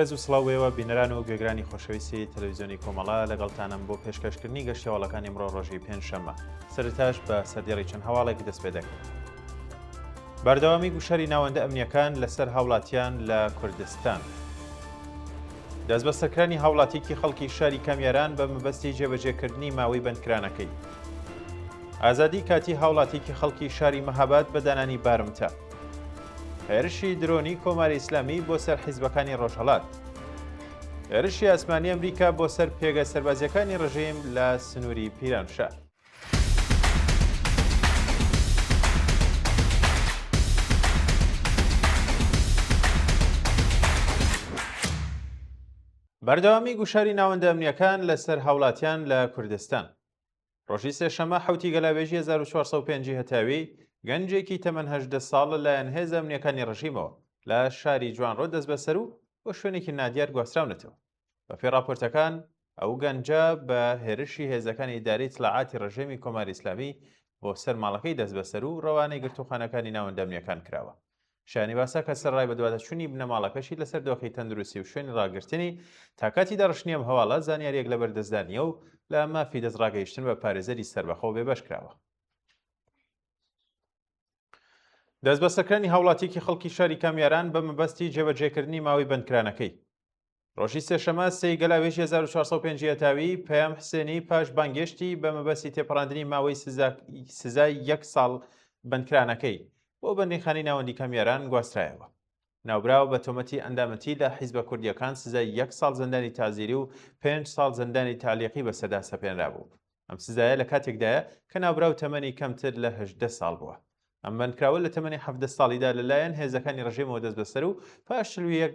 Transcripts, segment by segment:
ڕێز و سڵاوێەوە بینەران و گوێگرانی خۆشەویستی تەلەڤیزیۆنی کۆمەڵا لەگەڵتانم بۆ پێشکەشکردنی گەشتی هەواڵەکانی ئەمڕۆ ڕۆژی پێنجشەممە. سەرەتاش بە سەردێڕی چەند هەواڵێکی دەست پێ دەکەین. بەردەوامی گوشەری ناوەندە ئەمنیەکان لەسەر هاوڵاتیان لە کوردستان. دەست بە سەرکرانی هاوڵاتیکی خەڵکی شاری کەمیاران بە مەبەستی جێبەجێکردنی ماوەی بەندکرانەکەی. ئازادی کاتی هاوڵاتیکی خەڵکی شاری مەهاباد بە دانانی بارمتە. هێرشی درۆنی کۆماری ئیسلامی بۆ سەر حیزبەکانی ڕۆژهەڵات. هێرشی ئاسمانی ئەمریکا بۆ سەر پێگە سەربازیەکانی ڕژیم لە سنووری پیرانشار. بەردەوامی گوشاری ناوەندە ئەمنیەکان لەسەر هاوڵاتیان لە کوردستان. ڕۆژی سێشەممە حوتی گەلاوێژی 1405 هەتاوی گەنجێکی تەمەن 18 ساڵ لەلایەن هێزە ئەمنیەکانی ڕژیمەوە لە شاری جوانڕۆ دەست بەسەر و بۆ شوێنێکی نادیار گواستراونەتەوە. بەپێی راپۆرتەکان ئەو گەنجە بە هێرشی هێزەکانی ئیدارەی اطلاعاتی ڕژیمی کۆماری ئیسلامی بۆ سەر ماڵەکەی دەست بەسەر و ڕەوانەی گرتوخانەکانی ناوەندە ئەمنیەکان کراوە. شایانی باسا کە سەرڕای بە دواتەچوونی بنەماڵەکەشی لەسەر دۆخی تەندروستی و شوێنی ڕاگررتنی تاکاتی دەڕشنی ئەم هەواڵە زانیاریەک لە بەردەستدانیە و لە مافی دەستڕاگەیشتن بە پارێزەری سەربەخۆ بێبەش کراوە. دەست بە سەرکرانی هاوڵاتیکی خەڵکی شاری کامیاران بە مەبەستی جێبەجێکردنی ماوەی بەندکرانەکەی. ڕۆژی سێشەممە سەی گەلاوێژی 1405 هەتاوی پەیام حسێنی پاش بانگێشتی بە مەبەستی تێپەڕاندنی ماوەی سزای 1 ساڵ بەندکرانەکەی بۆ بەندیخانی ناوەندی کامیاران گواسترایەوە. ناوبراوە بە تۆمەتی ئەندامەتی لە حیزبە کوردیەکان سزای 1 ساڵ زەندانی تازیری و 5 ساڵ زەندانی تالیقی بەسەردا سەپێنرابوو. ئەم سزایە لە کاتێکدایە کە ناوبراو تەمەنی کەمتر لە 18 ساڵ بووە. ئەم بەندکراوە لە تەمەنی 17 ساڵیدا لەلایەن هێزەکانی ڕژیمەوە دەست بەسەر و پاش 1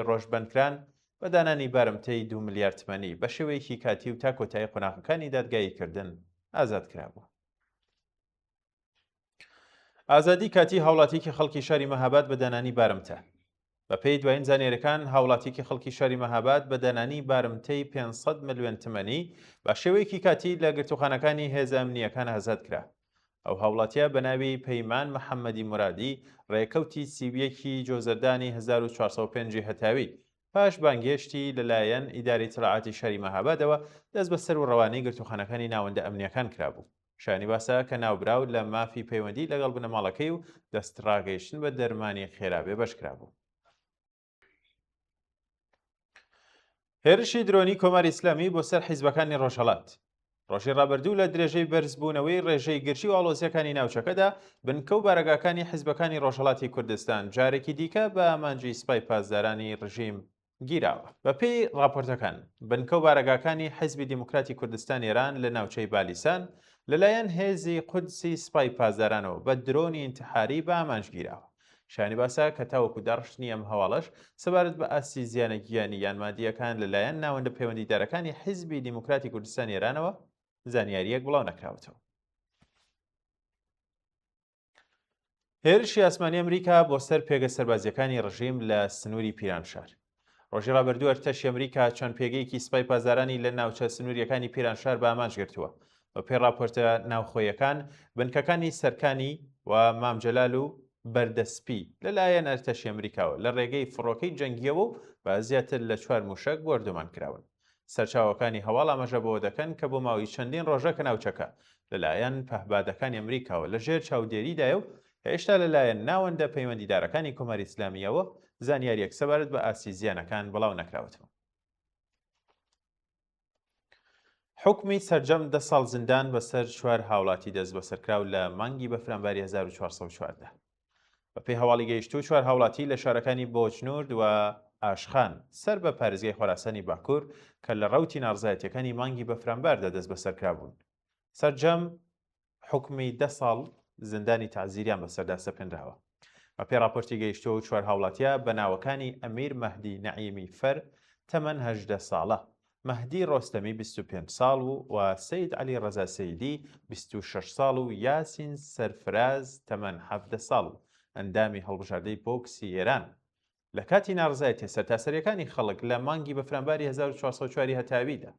ڕۆژ بەندکران بە دانانی بارمتەی 2 ملیارد تمەنی بە شێوەیەکی کاتی و تا کۆتایی قۆناغەکانی دادگاییکردن ئازاد کرابوو. ئازادی کاتی هاوڵاتیکی خەڵکی شاری مەهاباد بە دانانی بارمتە. بە پێی دوایین زانیاریەکان هاوڵاتیکی خەڵکی شاری مەهاباد بە دانانی بارمتەی 500 ملیۆن تمەنی بە شێوەیەکی کاتی لە گرتوخانەکانی هێزە ئەمنیەکان ئازاد کرا. ئەو هاوڵاتیە بە ناوی پەیمان محەممەدی مورادی ڕێکەوتی سیویەکی جۆزەردانی 1405 هەتاوی پاش بانگێشتی لەلایەن ئیداری اطلاعاتی شاری مەهابادەوە دەست بەسەر و ڕەوانەی گرتوخانەکانی ناوەندە ئەمنیەکان کرابوو. شایانی باسا کە ناوبراو لە مافی پەیوەندی لەگەڵ بنەماڵەکەی و دەستڕاگەیشتن بە دەرمانی خێرابێ بەش کرابوو. هێرشی درۆنی کۆماری ئیسلامی بۆ سەر حیزبەکانی ڕۆژهەڵات. ڕۆژی ڕابردوو لە درێژەی بەرزبوونەوەی ڕێژەی گرچی و ئاڵۆزیەکانی ناوچەکەدا بنکە و بارەگاکانی حیزبەکانی ڕۆژهەڵاتی کوردستان جارێکی دیکە بە ئامانجی سوپای پاسدارانی ڕژیم گیراوە. بەپێی راپۆرتەکان بنکە و بارەگاکانی حیزبی دیموکراتی کوردستان ئێران لە ناوچەی بالیسان لەلایەن هێزی قودسی سوپای پاسدارانەوە بە درۆنی ئینتحاری بە ئامانج گیراوە. شایانی باسا کە تاوەکو داڕشتنی ئەم هەواڵەش سەبارەت بە ئاسی زیانە گیانی یان مادیەکان لەلایەن ناوەندە پەیوەندیدارەکانی حیزبی دیموکراتی کوردستان ئێرانەوە زانیاریەک بڵاو نەکراوەتەوە. هێرشی ئاسمانی ئەمریکا بۆ سەر پێگە سەربازیەکانی ڕژیم لە سنووری پیرانشار. ڕۆژی ڕابردوو ئەرتەشی ئەمریکا چەند پێگەیەکی سوپای پاسدارانی لە ناوچە سنووریەکانی پیرانشار بە ئامانج گرتووە. بە پێی راپۆرتە ناوخۆیەکان بنکەکانی سەرکانی و مامجەلال و بەردەسپی لەلایەن ئەرتەشی ئەمریکاوە لە ڕێگەی فڕۆکەی جەنگیەوە و بە زیاتر لە 4 موشک بۆردۆمان کراون. سەرچاوەکانی هەواڵ ئاماژە بەوە دەکەن کە بۆ ماوەی چەندین ڕۆژە کە ناوچەکە لەلایەن پەهبادەکانی ئەمریکاوە لە ژێر چاودێریدایە و هێشتا لەلایەن ناوەندە پەیوەندیدارەکانی کۆماری ئیسلامیەوە زانیاریەک سەبارەت بە ئاسی زیانەکان بڵاو نەکراوەتەوە. حکمی سەرجەم 10 ساڵ زیندان بەسەر 4 هاوڵاتی دەست بەسەرکراو لە مانگی بەفرانباری 1414. بەپێی هەواڵی گەیشتوو 4 هاوڵاتی لە شارەکانی بۆچنورد و ئاشخان سەر بە پارێزگای خۆراسانی باکوور کە لە ڕەوتی ناڕزایەتیەکانی مانگی بەفرانباردا دەست بەسەرکرا بوون. سەرجەم حکمی 10 ساڵ زیندانی تەعزیریان بەسەردا سەپێنراوە. بەپێی راپۆرتی گەیشتووە 4 هاوڵاتیە بە ناوەکانی ئەمیر مەهدی نەعیمی فەر تەمەن 18 ساڵە، مەهدی ڕۆستەمی 25 ساڵ و سەید عەلی ڕەزا سەیدی 26 ساڵ و یاسین سەرفراز تەمەن 17 ساڵ و ئەندامی هەڵبژاردەی بۆکسی ئێران لە کاتی ناڕزایەتی سەرتاسەریەکانی خەڵک لە مانگی بەفرانباری 1404 هەتاویدا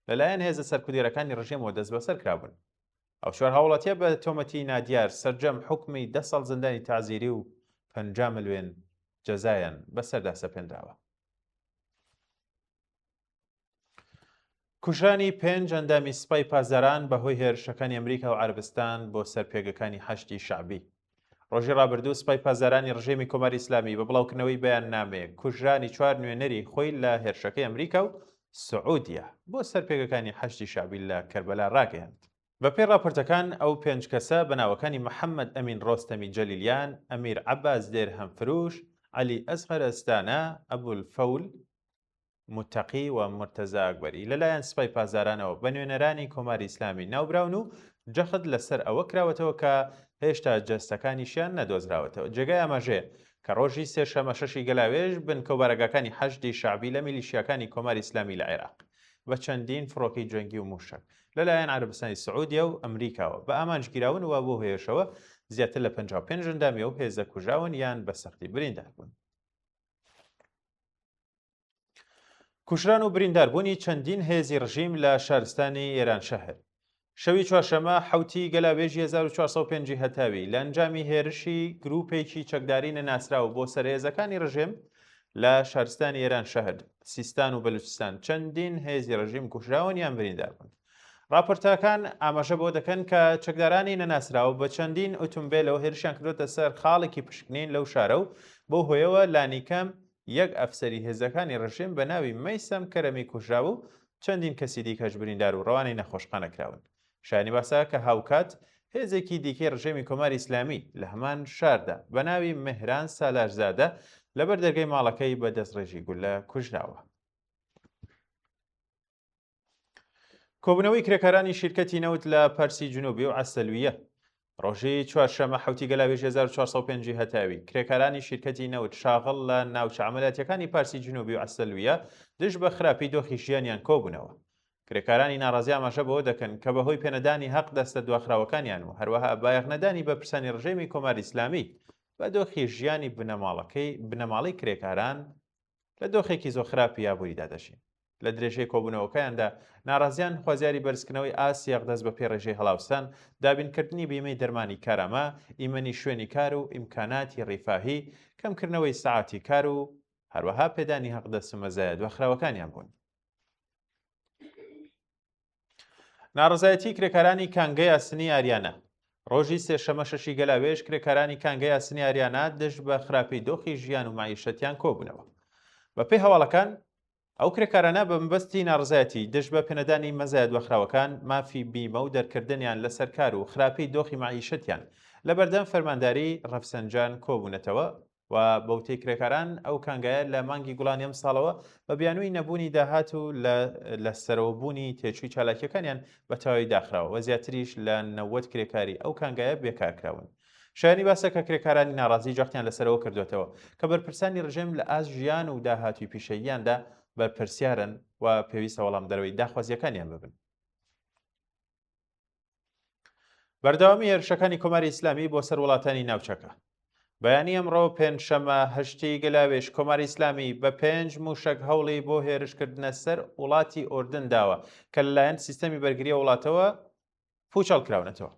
لەلایەن هێزە سەرکوردیەکانی ڕژیمەوە دەست بەسەر کرابوون. ئەو 4 هاوڵاتیە بە تۆمەتی نادیار سەرجەم حکمی 10 ساڵ زیندانی تەعزیری و 50 ملیۆن جەزایان بەسەردا سەپێنراوە. کوژانی 5 ئەندامی سوپای پازاران بەهۆی هێرشەکانی ئەمریکا و عەرەبستان بۆ سەرپێگەکانی حەشتی شەعبی. ڕۆژی ڕابردوو سوپای پازارانی ڕژێمی کۆماری ئیسلامی بە بڵاوکردنەوەی بەیاننامەیەک کوژرانی 4 نوێنەری خۆی لە هێرشەکەی ئەمریکا و سعودیە بۆ سەرپێگەکانی حەشتی شەعبی لە کەربەلا ڕاگەیاند. بەپێی راپۆرتەکان ئەو 5 کەسە بەناوەکانی محەممەد ئەمین ڕۆستەمی جەلیلیان، ئەمیر عەباس دێرهەمفروش، عەلی ئەزهەر ئەستانە، ئەبولفەول متەقی و مرتەزا ئەکبەری لەلایەن سوپای پازارانەوە بە نوێنەرانی کۆماری ئیسلامی ناوبراون و جەخت لەسەر ئەوە کراوەتەوە کە هێشتا جەستەکانیشیان نەدۆزراوەتەوە. جێگای ئەمەژێ کە ڕۆژی سێشەمە 6 گەلاوێژ بنکەوبارەگەکانی حەشتی شەعبی لە میلیشیاکانی کۆماری ئیسلامی لە عێراق بە چەندین فڕۆکەی جەنگی و موشک لەلایەن عەرەبستانی سعودیە و ئەمریکاوە بە ئامانجگیراون و بۆ هێرشەوە زیاتر لە 55 ئەندامی و هێزە کوژاون یان بە سەختی بریندار بوون. کوشران و برینداربوونی چەندین هێزی ڕژیم لە شارستانی ئێران شەهر. شەوی چوارشەمە حوتی گەلاوێژی 1405 هەتاوی لە ئەنجامی هێرشی گروپێکی چەکداری نەناسراو بۆ سەرهێزەکانی ڕژیم لە شارستانی ئێران شەهر، سیستان و بەلوچستان چەندین هێزی ڕژیم کوژراون یان بریندار بوون. راپۆرتەکان ئاماژە بۆ دەکەن کە چەکدارانی نەناسراو بە چەندین ئۆتۆمبیلەوە هێرشیان کردوتە سەر خاڵێکی پشکنین لەو شارە و بۆ هۆیەوە لانیکەم یەک ئەفسەری هێزەکانی ڕژیم بە ناوی مەیسەم کەرەمی کوژراو و چەندین کەسی دیکەش بریندار و ڕەوانەی نەخۆشخانەکراون. شایانی باسە کە هاوکات هێزێکی دیکەی ڕژێمی کۆماری ئیسلامی لە هەمان شاردا بە ناوی مهران سالارزادە لەبەر دەرگای ماڵەکەی بە دەستڕێژی گولە کوژراوە. کۆبوونەوەی کرێکارانی شیرکەتی نەوت لە پەرسی جنوبی و عەسەلویە. ڕۆژی چوارشەمە حوتی گەلاوێژی 1405 هەتاوی کرێکارانی شیرکەتی نەوت شاغڵ لە ناوچە عەمەلیاتیەکانی پارسی جنوبی و عەسەلویە دژ بە خراپی دۆخی ژیانیان کۆبوونەوە. کرێکارانی ناڕازی ئاماژە بەوە دەکەن کە بەهۆی پێنەدانی حەق دەستە دواخراوەکانیان و هەروەها بایەخنەدانی بە پرسانی ڕژێمی کۆماری ئیسلامی بە دۆخی ژیانی بنەماڵی کرێکاران لە دۆخێکی زۆر خراپی یابووری دادەشین. لە درێژەی کۆبوونەوەکەیاندا ناڕازیان خوازیاری بەرزکردنەوەی ئاسیەق دەست بە پێڕێژەی هەڵاوستان، دابینکردنی بیمەی دەرمانی کارامە، ئیمەنی شوێنی کار و ئیمکاناتی ڕیفاهی، کەمکردنەوەی سەعاتی کار و هەروەها پێدانی حەقدەست و مەزایە دواخراوەکانیان بوون. ناڕزایەتی کرێکارانی کانگەی ئاسنی ئاریانە. ڕۆژی سێشەمە 6 گەلاوێژ کرێکارانی کانگەی ئاسنی ئاریانە دژ بە خراپی دۆخی ژیان و معیشەتیان کۆبوونەوە. بەپێی هەواڵەکان ئەو کرێکارانە بە مەبەستی ناڕزایەتی دژ بە پێنەدانی مەزایە دواخراوەکان، مافی بیمە و دەرکردنیان لەسەر کار و خراپی دۆخی معیشەتیان لە بەردەم فەرمانداری ڕەفسەنجان کۆبوونەتەوە و بەوتەی کرێکاران ئەو کانگایە لە مانگی گوڵانی ئەم ساڵەوە بە بیانووی نەبوونی داهات و لە سەرەوەبوونی تێچووی چالاکیەکانیان بە تەواوی داخراوە و زیاتریش لە 90 کرێکاری ئەو کانگایە بێکارکراون. شایانی باسە کە کرێکارانی ناڕازی جەختیان لەسەرەوە کردوێتەوە کە بەرپرسانی ڕژیم لە ئاست ژیان و داهاتوی پیشەییاندا بەرپرسیارن و پێویستە وەڵام دەرەوەی داخوازیەکانیان ببن. بەردەوامی هێرشەکانی کۆماری ئیسلامی بۆ سەر وڵاتانی ناوچەکە. بەیانی ئەمڕۆ پێنجشەمە 8 گەلاوێژ کۆماری ئیسلامی بە 5 موشک هەوڵی بۆ هێرشکردنە سەر وڵاتی ئوردن داوە کە لەلایەن سیستەمی بەرگریە وڵاتەوە پوچەڵکراونەتەوە.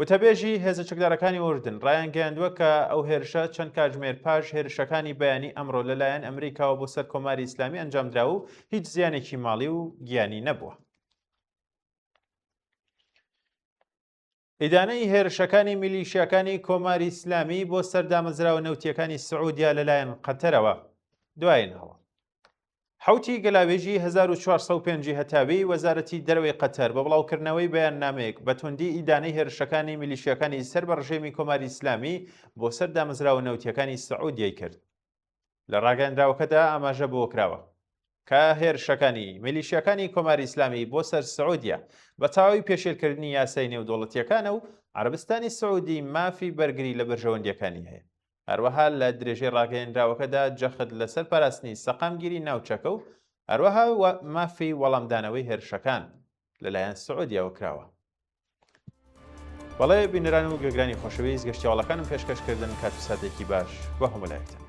وتەبێژی هێزە چەکدارەکانی ئوردن ڕایان گەیاندووە کە ئەو هێرشە چەند کاتژمێر پاش هێرشەکانی بەیانی ئەمڕۆ لەلایەن ئەمریکاوە بۆ سەر کۆماری ئیسلامی ئەنجامدراوە و هیچ زیانێکی ماڵی و گیانی نەبووە. ئیدانەی هێرشەکانی میلیشیاکانی کۆماری ئیسلامی بۆ سەردامەزراوە نەوتیەکانی سعودیا لەلایەن قەتەرەوە دوایینەوە. حوتی گەلاوێژی 1405 هەتاوی وەزارەتی دەرەوەی قەتەر بە بڵاوکردنەوەی بەیاننامەیەک بە توندی ئیدانەی هێرشەکانی میلیشیاکانی سەر بە ڕژێمی کۆماری ئیسلامی بۆ سەردامەزراوە نەوتیەکانی سعودیای کرد. لە ڕاگەیاندراوەکەدا ئاماژە بۆ کراوە کە هێرشەکانی میلیشیاکانی کۆماری ئیسلامی بۆ سەر سعودیا بە تەواوی پێشێلکردنی یاسای نێودوڵەتیەکانە و عەرەبستانی سعودی مافی بەرگری لە بەرژەوەندیەکانی هەیە. هەروەها لە درێژەی ڕاگەیاندراوەکەدا جەخت لەسەر پاراستنی سەقامگیری ناوچەکە و هەروەها مافی وەڵامدانەوەی هێرشەکان لەلایەن سعودیەوە کراوە. بەڵێ بینەران و گوێگرانی خۆشەویست گەشتیاوەڵەکانم پێشکەشکردن کات و ساتێکی باش بە هەموو لایەکتان.